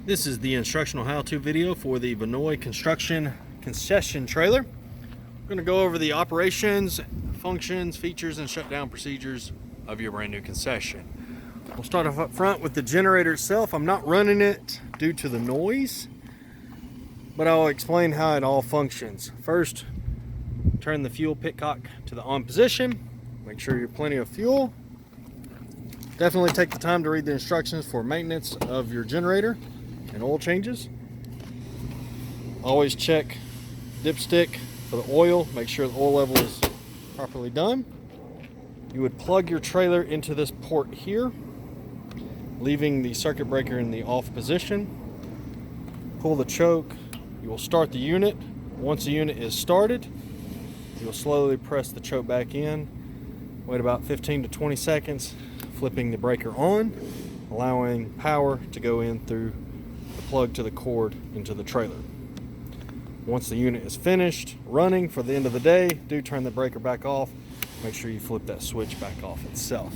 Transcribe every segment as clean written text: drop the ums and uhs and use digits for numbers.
This is the instructional how-to video for the Vannoy construction concession trailer. We're going to go over the operations, functions, features, and shutdown procedures of your brand new concession. We'll start off up front with the generator itself. I'm not running it due to the noise, but I'll explain how it all functions. First, turn the fuel pitcock to the on position. Make sure you're plenty of fuel. Definitely take the time to read the instructions for maintenance of your generator and oil changes. Always check dipstick for the oil. Make sure the oil level is properly done. You would plug your trailer into this port here, leaving the circuit breaker in the off position. Pull the choke. You will start the unit. Once the unit is started, you will slowly press the choke back in. Wait about 15 to 20 seconds, flipping the breaker on, allowing power to go in through the plug to the cord into the trailer. Once the unit is finished running for the end of the day, do turn the breaker back off. Make sure you flip that switch back off itself.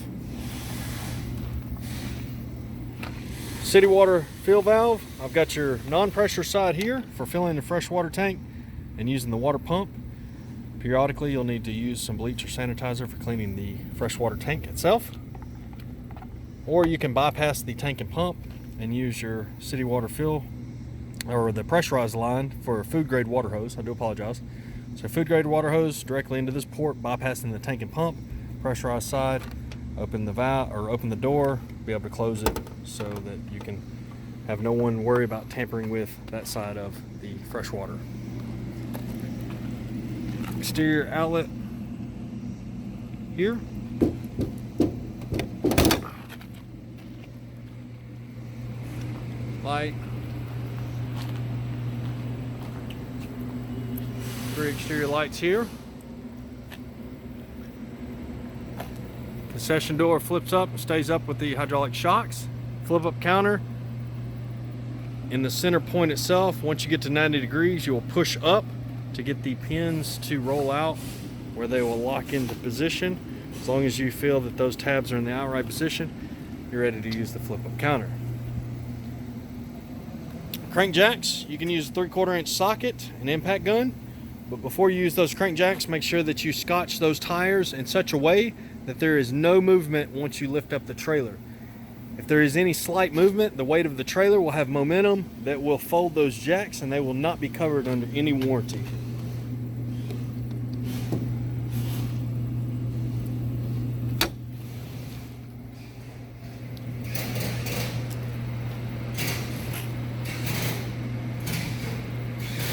City water fill valve. I've got your non-pressure side here for filling the fresh water tank and using the water pump. Periodically, you'll need to use some bleach or sanitizer for cleaning the freshwater tank itself. Or you can bypass the tank and pump and use your city water fill or the pressurized line for a food grade water hose. I do apologize. So food grade water hose directly into this port, bypassing the tank and pump, pressurized side, open the valve or open the door, be able to close it so that you can have no one worry about tampering with that side of the fresh water. Exterior outlet here. Light. 3 exterior lights here. Concession door flips up and stays up with the hydraulic shocks. Flip up counter. In the center point itself, once you get to 90 degrees, you will push up to get the pins to roll out where they will lock into position. As long as you feel that those tabs are in the outright position, you're ready to use the flip up counter. Crank jacks, you can use a 3/4 inch socket, an impact gun, but before you use those crank jacks, make sure that you scotch those tires in such a way that there is no movement once you lift up the trailer. If there is any slight movement, the weight of the trailer will have momentum that will fold those jacks and they will not be covered under any warranty.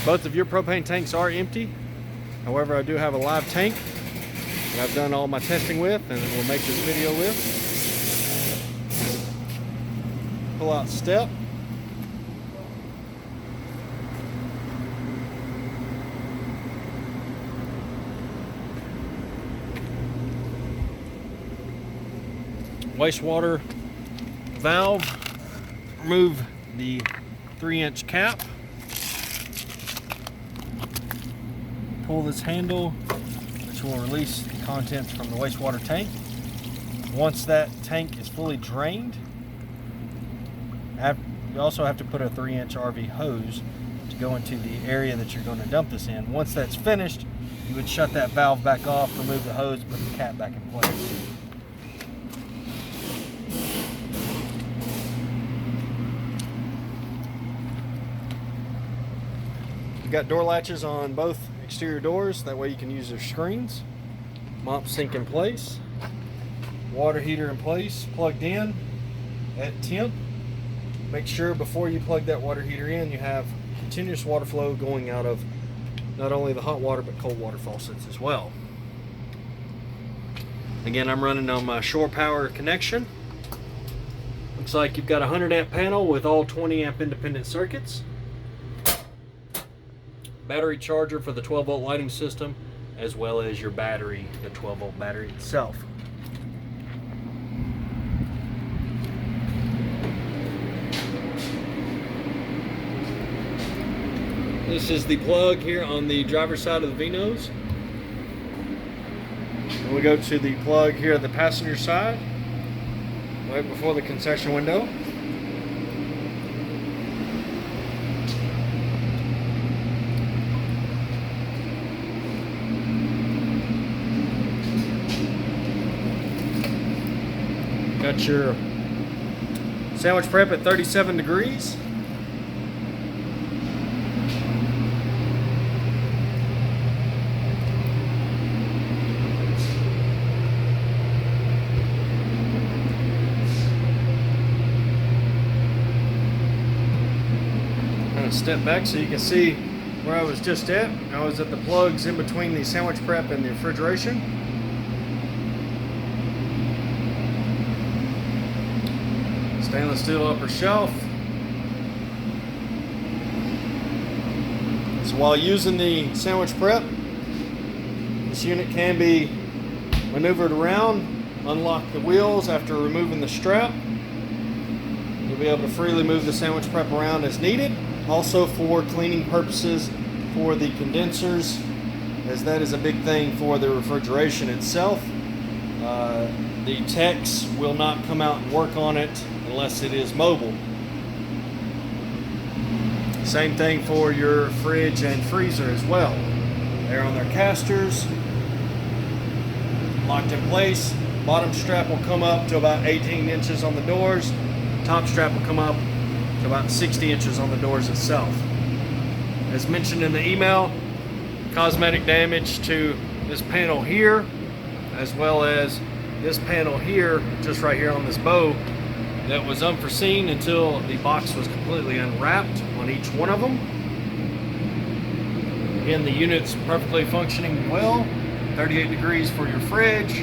Both of your propane tanks are empty. However, I do have a live tank that I've done all my testing with and will make this video with. Pull out step. Wastewater valve. Remove the 3-inch cap. Pull this handle, which will release the contents from the wastewater tank. Once that tank is fully drained, you also have to put a 3-inch RV hose to go into the area that you're going to dump this in. Once that's finished, you would shut that valve back off, remove the hose, put the cap back in place. You've got door latches on both exterior doors, that way you can use their screens. Mop sink in place. Water heater in place, plugged in at temp. Make sure before you plug that water heater in, you have continuous water flow going out of not only the hot water but cold water faucets as well. Again, I'm running on my shore power connection. Looks like you've got a 100 amp panel with all 20 amp independent circuits. Battery charger for the 12 volt lighting system, as well as your battery, the 12 volt battery itself. This is the plug here on the driver's side of the Vannoys. And we go to the plug here at the passenger side, right before the concession window. Got your sandwich prep at 37 degrees. Step back so you can see where I was just at. I was at the plugs in between the sandwich prep and the refrigeration. Stainless steel upper shelf. So while using the sandwich prep, this unit can be maneuvered around, unlock the wheels after removing the strap. You'll be able to freely move the sandwich prep around as needed. Also for cleaning purposes for the condensers, as that is a big thing for the refrigeration itself. The techs will not come out and work on it unless it is mobile. Same thing for your fridge and freezer as well. They're on their casters, locked in place. Bottom strap will come up to about 18 inches on the doors. Top strap will come up to about 60 inches on the doors itself. As mentioned in the email, cosmetic damage to this panel here, as well as this panel here, just right here on this bow, that was unforeseen until the box was completely unwrapped on each one of them. Again, the unit's perfectly functioning well. 38 degrees for your fridge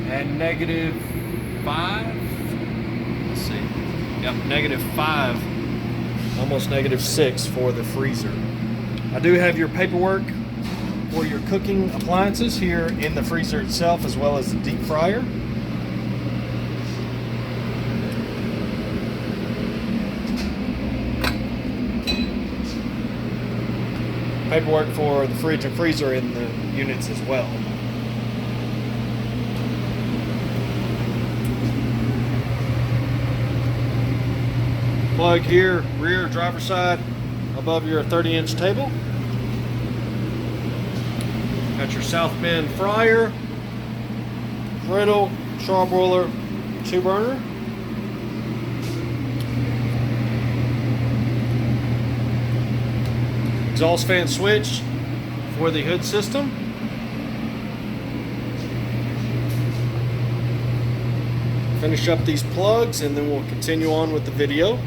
and -5. Let's see. Got -5. Almost -6 for the freezer. I do have your paperwork for your cooking appliances here in the freezer itself, as well as the deep fryer. Paperwork for the fridge and freezer in the units as well. Plug here, rear driver's side, above your 30-inch table. Got your South Bend fryer, griddle, charbroiler, 2-burner. Exhaust fan switch for the hood system. Finish up these plugs and then we'll continue on with the video.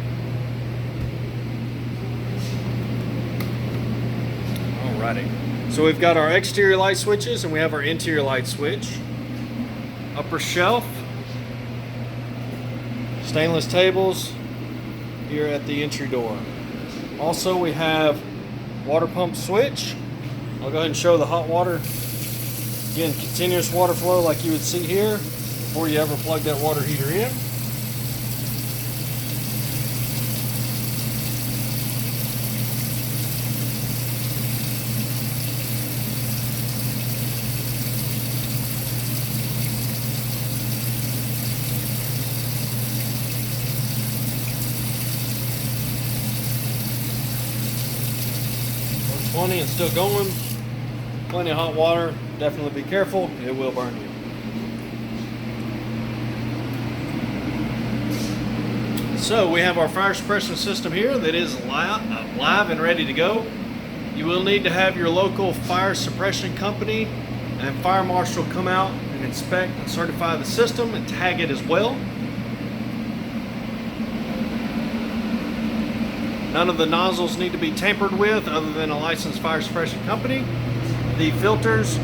Alrighty. So we've got our exterior light switches and we have our interior light switch. Upper shelf. Stainless tables here at the entry door. Also we have water pump switch. I'll go ahead and show the hot water. Again, continuous water flow like you would see here before you ever plug that water heater in. And still going. Plenty of hot water. Definitely be careful. It will burn you. So we have our fire suppression system here that is live and ready to go. You will need to have your local fire suppression company and fire marshal come out and inspect and certify the system and tag it as well. None of the nozzles need to be tampered with other than a licensed fire suppression company. The filters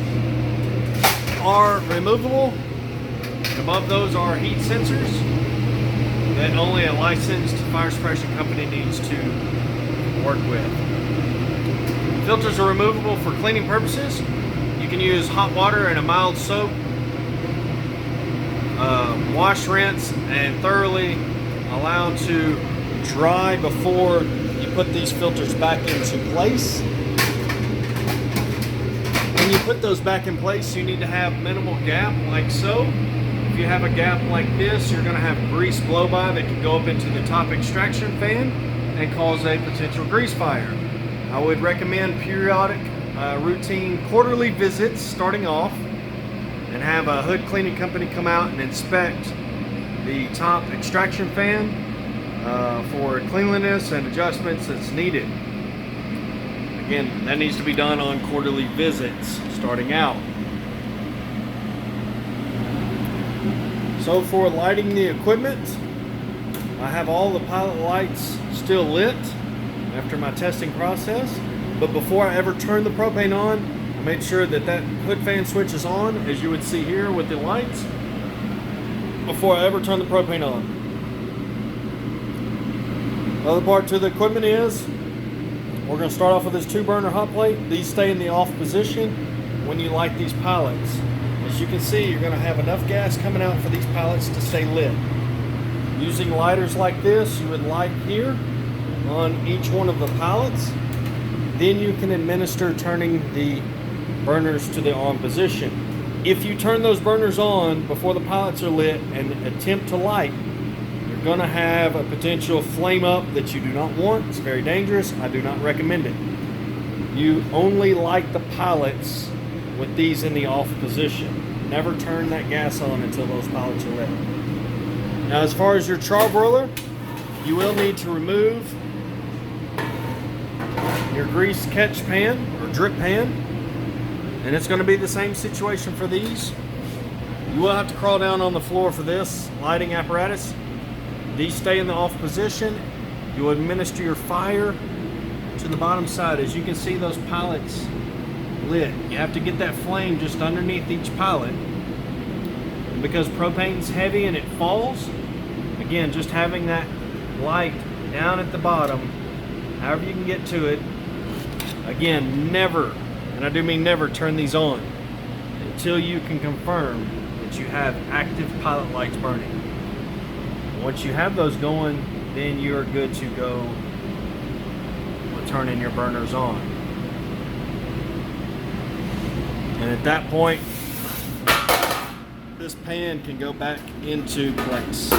are removable. Above those are heat sensors that only a licensed fire suppression company needs to work with. Filters are removable for cleaning purposes. You can use hot water and a mild soap. Wash, rinse, and thoroughly allow to dry before you put these filters back into place. When you put those back in place, you need to have minimal gap like so. If you have a gap like this, you're going to have grease blow by that can go up into the top extraction fan and cause a potential grease fire. I would recommend periodic, routine quarterly visits starting off, and have a hood cleaning company come out and inspect the top extraction fan for cleanliness and adjustments that's needed. Again, that needs to be done on quarterly visits starting out. So for lighting the equipment, I have all the pilot lights still lit after my testing process, but before I ever turn the propane on, I made sure that that hood fan switch is on, as you would see here with the lights, before I ever turn the propane on. The other part to the equipment is, we're going to start off with this 2-burner hot plate. These stay in the off position when you light these pallets. As you can see, you're going to have enough gas coming out for these pallets to stay lit. Using lighters like this, you would light here on each one of the pallets. Then you can administer turning the burners to the on position. If you turn those burners on before the pallets are lit and attempt to light, you're going to have a potential flame up that you do not want. It's very dangerous. I do not recommend it. You only light the pallets with these in the off position. Never turn that gas on until those pallets are lit. Now, as far as your char broiler, you will need to remove your grease catch pan or drip pan, and it's going to be the same situation for these. You will have to crawl down on the floor for this lighting apparatus. These stay in the off position. You will administer your fire to the bottom side. As you can see, those pallets lit. You have to get that flame just underneath each pallet. And because propane's heavy and it falls, again, just having that light down at the bottom, however you can get to it. Again, never, and I do mean never, turn these on until you can confirm that you have active pilot lights burning. Once you have those going, then you're good to go with turning your burners on. And at that point, this pan can go back into place.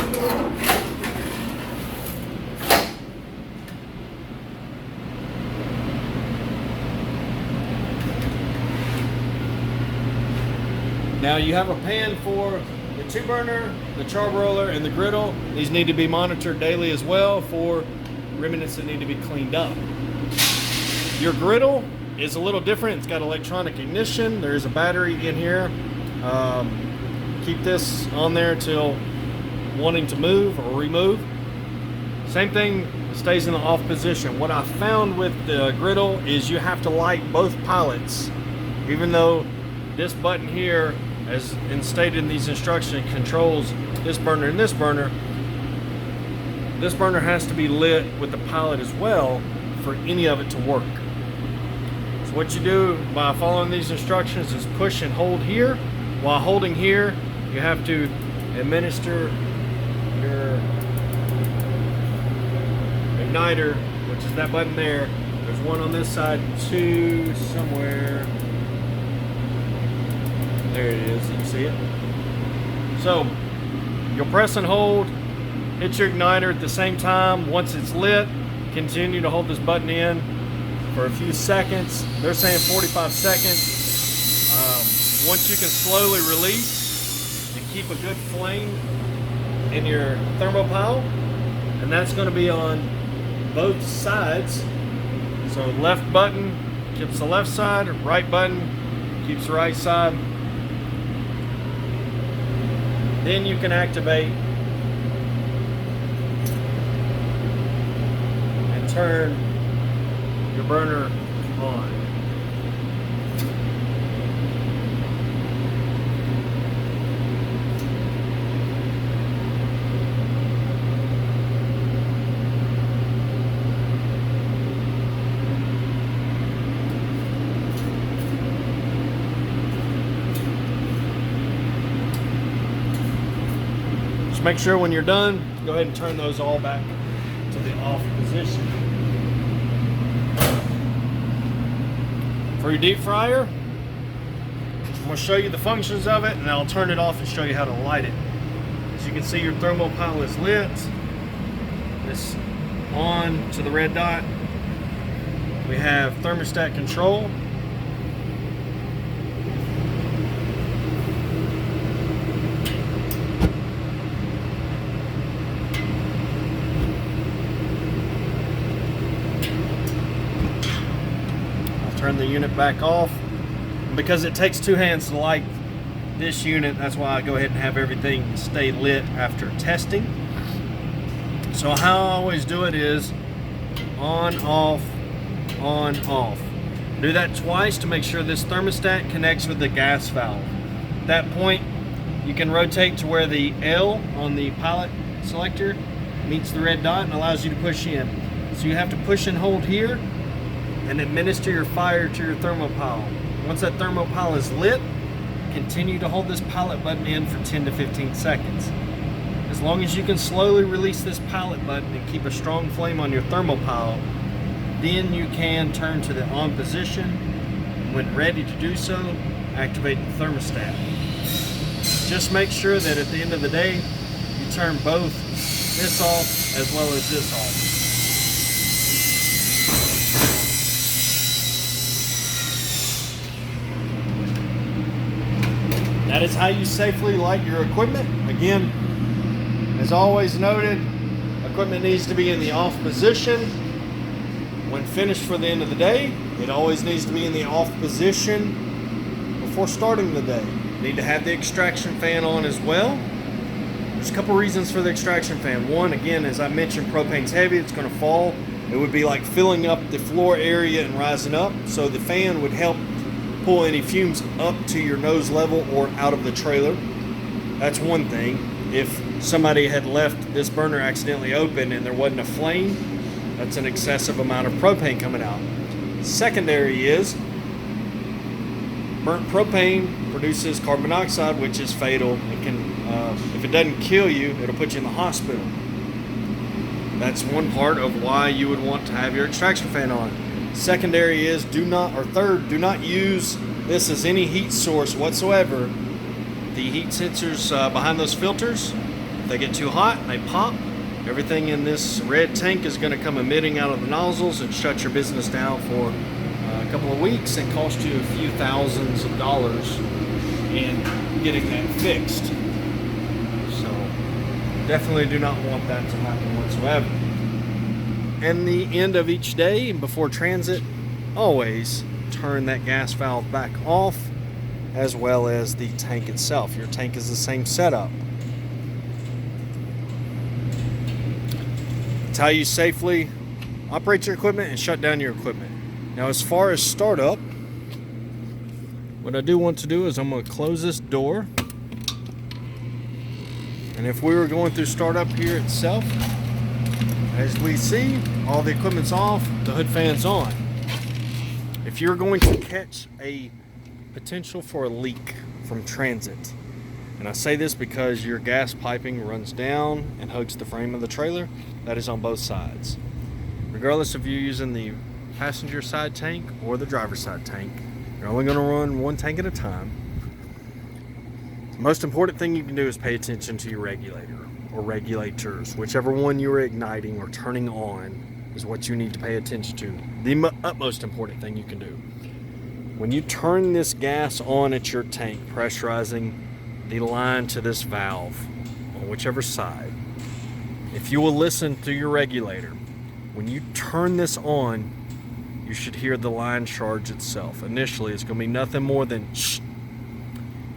Now you have a pan for the 2-burner, the char broiler, and the griddle. These need to be monitored daily as well for remnants that need to be cleaned up. Your griddle is a little different. It's got electronic ignition. There's a battery in here. Keep this on there till wanting to move or remove. Same thing, stays in the off position. What I found with the griddle is you have to light both pallets, even though this button here, as stated in these instructions, controls this burner and this burner. This burner has to be lit with the pallet as well for any of it to work. So what you do by following these instructions is push and hold here. While holding here, you have to administer your igniter, which is that button there. There's one on this side too, somewhere. There it is, you see it? So you'll press and hold, hit your igniter at the same time. Once it's lit, continue to hold this button in for a few seconds. They're saying 45 seconds. Once you can slowly release and keep a good flame in your thermopile, and that's going to be on both sides. So left button keeps the left side, right button keeps the right side. Then you can activate and turn your burner on. Make sure when you're done, go ahead and turn those all back to the off position. For your deep fryer, I'm going to show you the functions of it, and I'll turn it off and show you how to light it. As you can see, your thermopile is lit. This on to the red dot. We have thermostat control. turn the unit back off. Because it takes two hands to light this unit, that's why I go ahead and have everything stay lit after testing. So how I always do it is on, off, on, off. Do that twice to make sure this thermostat connects with the gas valve. At that point, you can rotate to where the L on the pilot selector meets the red dot and allows you to push in. So you have to push and hold here and administer your fire to your thermopile. Once that thermopile is lit, continue to hold this pilot button in for 10 to 15 seconds. As long as you can slowly release this pilot button and keep a strong flame on your thermopile, then you can turn to the on position. When ready to do so, activate the thermostat. Just make sure that at the end of the day, you turn both this off as well as this off. That is how you safely light your equipment. Again, as always noted, equipment needs to be in the off position. When finished for the end of the day, it always needs to be in the off position before starting the day. You need to have the extraction fan on as well. There's a couple reasons for the extraction fan. One, again, as I mentioned, propane's heavy, it's going to fall. It would be like filling up the floor area and rising up. So the fan would help pull any fumes up to your nose level or out of the trailer. That's one thing. If somebody had left this burner accidentally open and there wasn't a flame, that's an excessive amount of propane coming out. Secondary is burnt propane produces carbon monoxide, which is fatal. It can, if it doesn't kill you, it'll put you in the hospital. That's one part of why you would want to have your extraction fan on. Secondary is do not use this as any heat source whatsoever. The heat sensors behind those filters, if they get too hot, they pop. Everything in this red tank is going to come emitting out of the nozzles and shut your business down for a couple of weeks and cost you a few thousands of dollars in getting that fixed. So definitely do not want that to happen whatsoever. And the end of each day before transit, always turn that gas valve back off, as well as the tank itself. Your tank is the same setup. It's how you safely operate your equipment and shut down your equipment. Now, as far as startup, what I do want to do is I'm going to close this door. And if we were going through startup here itself, as we see, all the equipment's off, the hood fan's on. If you're going to catch a potential for a leak from transit, and I say this because your gas piping runs down and hugs the frame of the trailer, that is on both sides. Regardless if you're using the passenger side tank or the driver's side tank, you're only going to run one tank at a time. The most important thing you can do is pay attention to your regulator or regulators. Whichever one you're igniting or turning on is what you need to pay attention to. The utmost important thing you can do. When you turn this gas on at your tank, pressurizing the line to this valve on whichever side, if you will listen to your regulator, when you turn this on, you should hear the line charge itself. Initially, it's going to be nothing more than shh.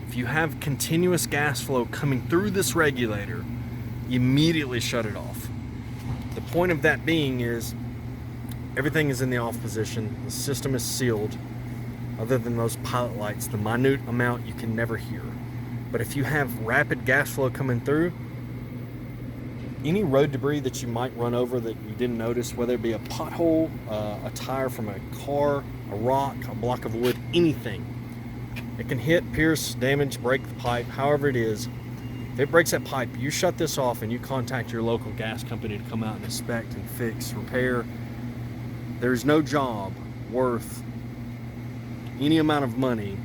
If you have continuous gas flow coming through this regulator, immediately shut it off. The point of that being is everything is in the off position. The system is sealed. Other than those pilot lights, the minute amount you can never hear. But if you have rapid gas flow coming through, any road debris that you might run over that you didn't notice, whether it be a pothole, a tire from a car, a rock, a block of wood, anything, it can hit, pierce, damage, break the pipe, however it is. If it breaks that pipe, you shut this off and you contact your local gas company to come out and inspect and fix, repair. There's no job worth any amount of money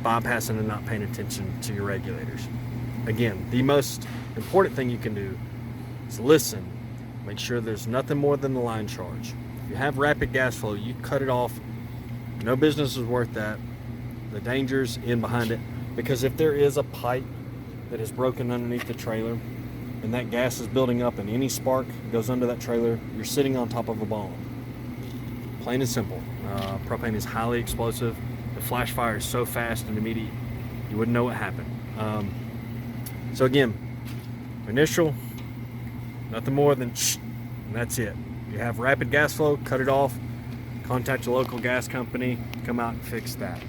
bypassing and not paying attention to your regulators. Again, the most important thing you can do is listen. Make sure there's nothing more than the line charge. If you have rapid gas flow, you cut it off. No business is worth that. The danger's in behind it, because if there is a pipe that is broken underneath the trailer and that gas is building up and any spark goes under that trailer, you're sitting on top of a bomb. Plain and simple. Propane is highly explosive. The flash fire is so fast and immediate, you wouldn't know what happened. So again, initial, nothing more than shh, and that's it. You have rapid gas flow, cut it off, contact your local gas company, come out and fix that.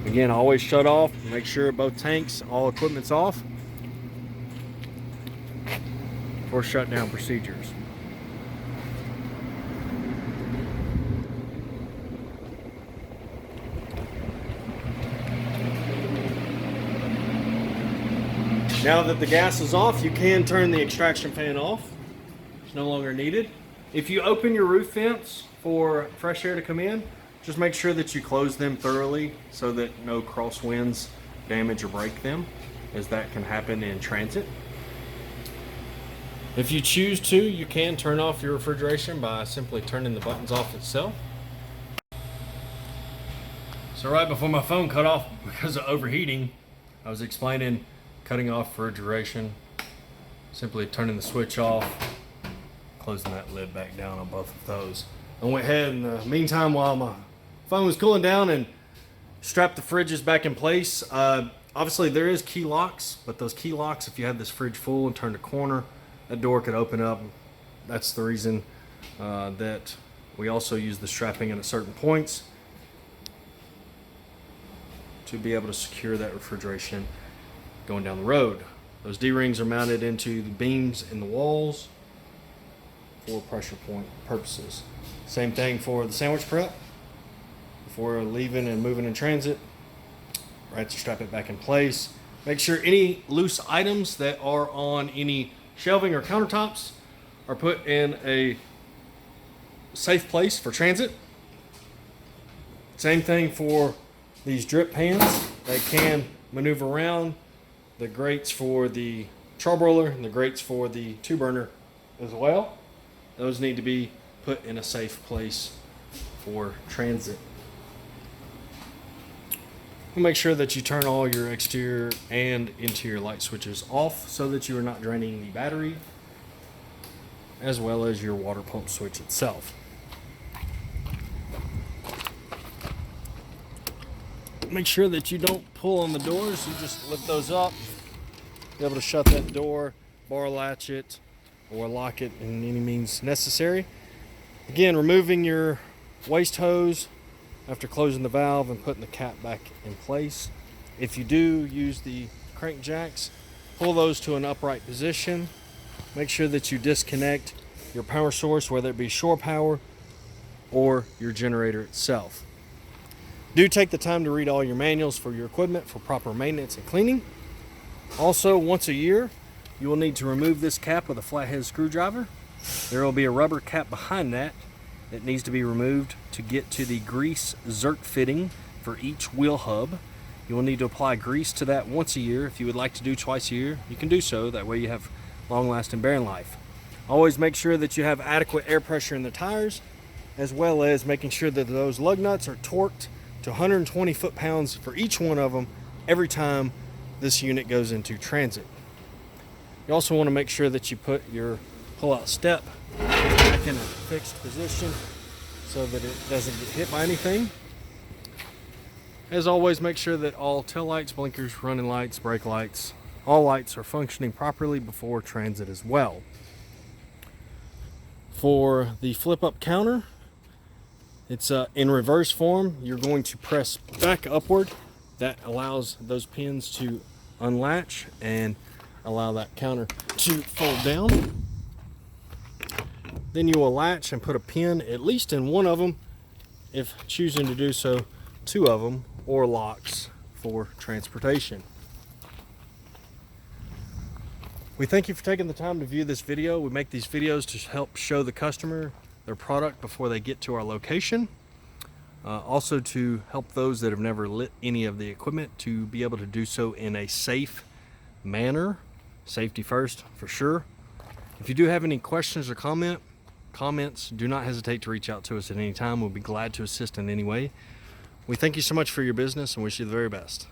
Again, always shut off, make sure both tanks, all equipment's off for shutdown procedures. Now that the gas is off, you can turn the extraction fan off. It's no longer needed. If you open your roof vents for fresh air to come in, just make sure that you close them thoroughly so that no crosswinds damage or break them, as that can happen in transit. If you choose to, you can turn off your refrigeration by simply turning the buttons off itself. So right before my phone cut off because of overheating, I was explaining cutting off refrigeration, simply turning the switch off, closing that lid back down on both of those. I went ahead in the meantime while my phone was cooling down and strapped the fridges back in place. Obviously there is key locks, but those key locks, if you had this fridge full and turned a corner, that door could open up. That's the reason that we also use the strapping at certain points to be able to secure that refrigeration going down the road. Those D-rings are mounted into the beams in the walls for pressure point purposes. Same thing for the sandwich prep. Before leaving and moving in transit, right, to strap it back in place. Make sure any loose items that are on any shelving or countertops are put in a safe place for transit. Same thing for these drip pans. They can maneuver around. The grates for the charbroiler and the grates for the 2-burner as well. Those need to be put in a safe place for transit. Make sure that you turn all your exterior and interior light switches off so that you are not draining the battery, as well as your water pump switch itself. Make sure that you don't pull on the doors. You just lift those up, be able to shut that door, bar latch it, or lock it in any means necessary. Again, removing your waste hose after closing the valve and putting the cap back in place. If you do use the crank jacks, pull those to an upright position. Make sure that you disconnect your power source, whether it be shore power or your generator itself. Do take the time to read all your manuals for your equipment for proper maintenance and cleaning. Also, once a year, you will need to remove this cap with a flathead screwdriver. There will be a rubber cap behind that that needs to be removed to get to the grease zerk fitting for each wheel hub. You will need to apply grease to that once a year. If you would like to do twice a year, you can do so. That way you have long-lasting bearing life. Always make sure that you have adequate air pressure in the tires, as well as making sure that those lug nuts are torqued to 120 foot-pounds for each one of them every time this unit goes into transit. You also want to make sure that you put your pull-out step back in a fixed position so that it doesn't get hit by anything. As always, make sure that all tail lights, blinkers, running lights, brake lights, all lights are functioning properly before transit as well. For the flip-up counter, it's in reverse form. You're going to press back upward. That allows those pins to unlatch and allow that counter to fold down. Then you will latch and put a pin at least in one of them, if choosing to do so, 2 of them, or locks for transportation. We thank you for taking the time to view this video. We make these videos to help show the customer their product before they get to our location. Also to help those that have never lit any of the equipment to be able to do so in a safe manner. Safety first, for sure. If you do have any questions or comments, do not hesitate to reach out to us at any time. We'll be glad to assist in any way. We thank you so much for your business and wish you the very best.